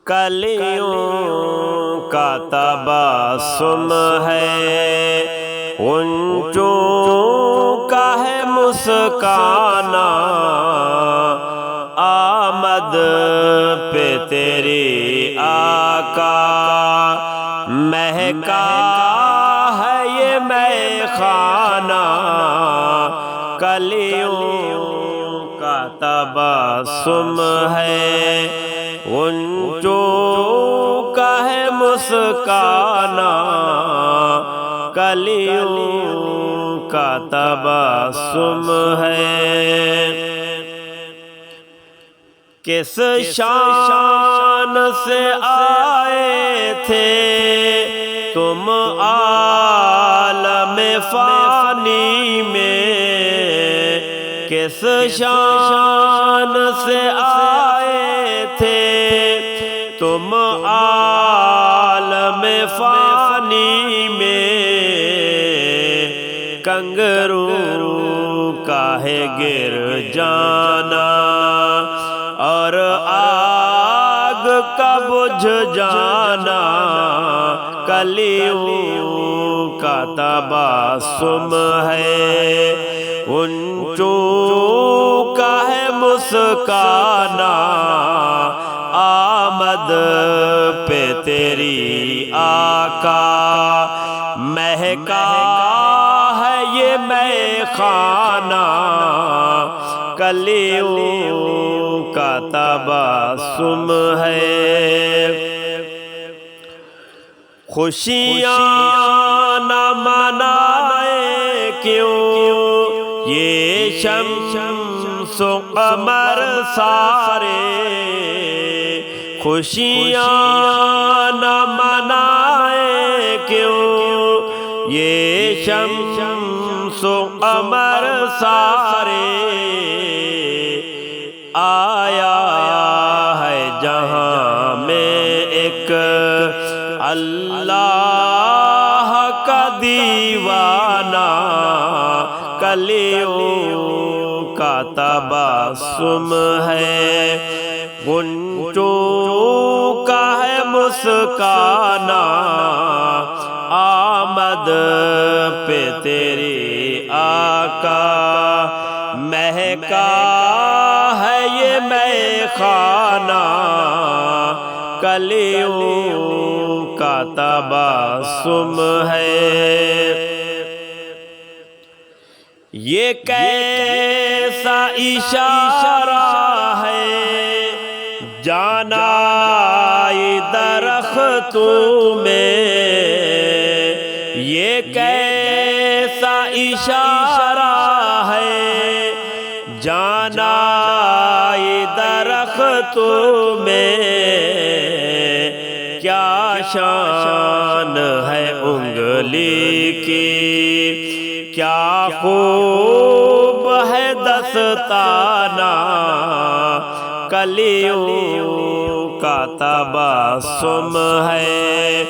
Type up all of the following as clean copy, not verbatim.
کلیوں کا تبسم ہے، غنچوں کا ہے مسکانا، آمد پہ تیری آقا مہکا ہے یہ مے خانہ، کلیوں کا تبسم ہے، غنچوں کا ہے مسکانا، کلیوں کا تبسم ہے۔ کس شان سے آئے تھے تم عالم فانی میں، کس شان سے آئے تھے تم عالم فانی میں، کنگرو کا ہے گر جانا اور آگ کا بجھ جانا، کلیوں کا تبسم ہے، غنچوں کا ہے مسکانا، آمد پہ تیری آقا مہکا ہے یہ مے خانہ، کلیوں کا تبسم ہے۔ خوشیاں نہ منائے کیوں یہ شمس و قمر سارے، خوشیاں نہ منائے کیوں یہ شمس و قمر سارے، آیا ہے جہاں میں ایک اللہ کا دیوانہ، کلیوں کا تبسم ہے، غنچوں کا ہے مسکانا، آمد پہ تیری آقا مہکا ہے یہ مے خانہ، کلیوں کا تبسم ہے۔ یہ کیسا اشارہ ہے جانا درختوں میں، یہ کیسا اشارہ ہے جانا درختوں میں، کیا شان ہے انگلی کی، کیا خوب ہے دستانہ، کلیوں کا تبسم ہے،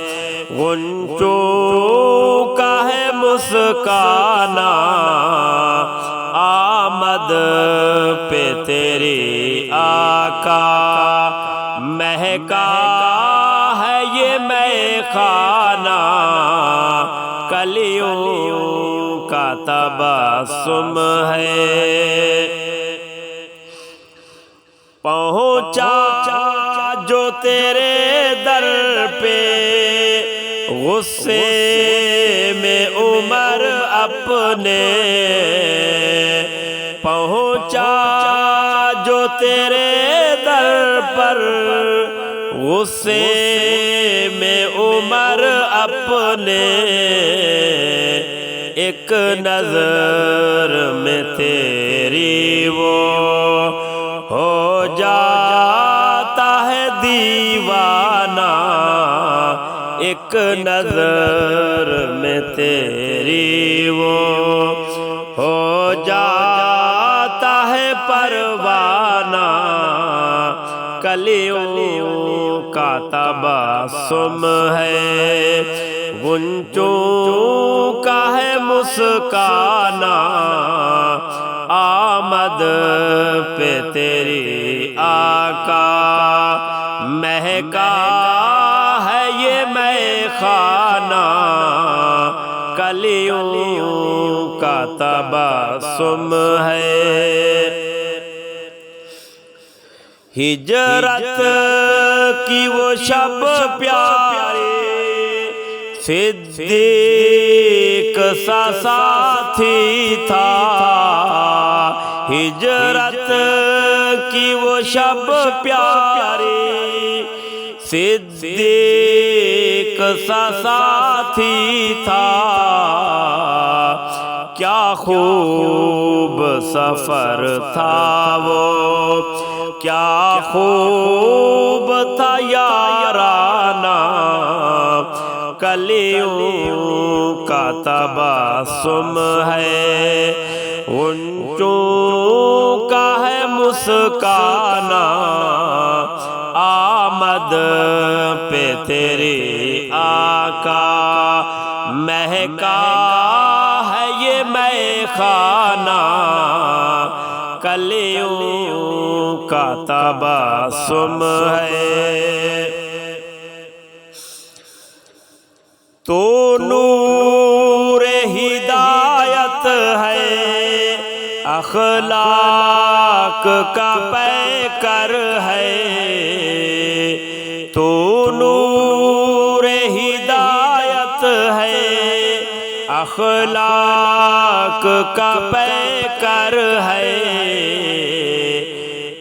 غنچوں کا ہے مسکانا، آمد پہ تیری آقا مہکا ہے یہ مے خانہ، کلیوں کا تبسم ہے۔ پہنچا جو تیرے در پہ غصے میں عمر اپنے، پہنچا جو تیرے در پر غصے میں عمر اپنے، ایک نظر میں تیری وہ ہو جاتا ہے دیوانہ، ایک نظر میں تیری وہ ہو جاتا ہے پروانہ، کلیوں کا تبسم ہے، غنچوں کا ہے مسکانا، آمد پہ تیری آقا مہکا ہے یہ میں خانہ کلیوں کا تبسم ہے ہجرت کی وہ شب پیارے صدیق سا ساتھی تھا ہجرت کی وہ شب پیارے صدیق سا ساتھی تھا کیا خوب سفر تھا وہ کیا خوب تھا یارانہ کلیوں کا تبسم ہے غنچوں کا ہے مسکانہ آمد پہ تیرے آقا مہکا ہے یہ میں خانہ کلیوں کا تبسم ہے تو نور ہدایت ہے اخلاق کا پیکر ہے تو نور ہدایت ہے اخلاق کا پیکر ہے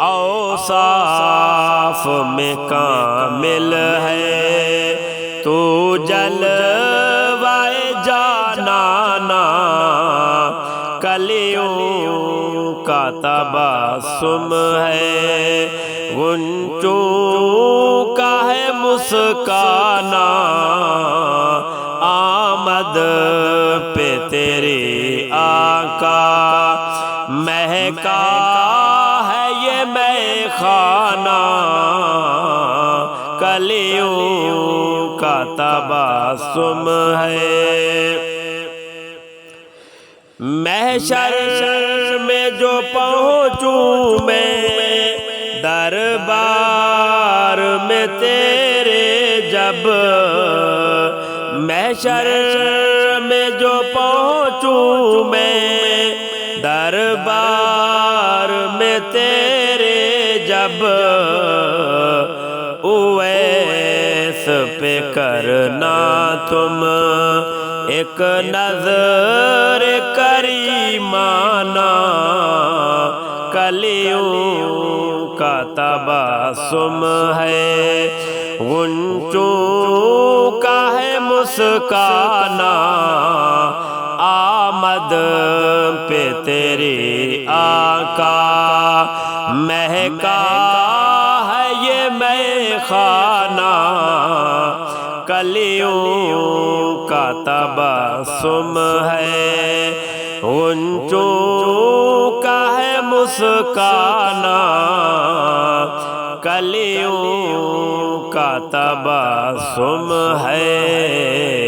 اوصاف میں کامل ہے تو جلوائے جانانا کلیوں کا تبسم ہے غنچوں کا ہے مسکانہ آمد پہ تیرے آقا مہکا ہے یہ میں خانہ کلیوں کا تبسم ہے محشر میں جو پہنچوں میں دربار میں تیرے جب محشر میں جو پہنچوں میں دربار میں تیرے جب اویس پہ کرنا تم ایک نظر کریمانہ کلیوں کا تبسم ہے غنچوں کا ہے مسکانہ آمد پہ تیرے آقا مہکا ہے یہ میں خانہ کلیوں کا تبسم ہے غنچوں کا ہے مسکانہ کلیوں کا تبسم ہے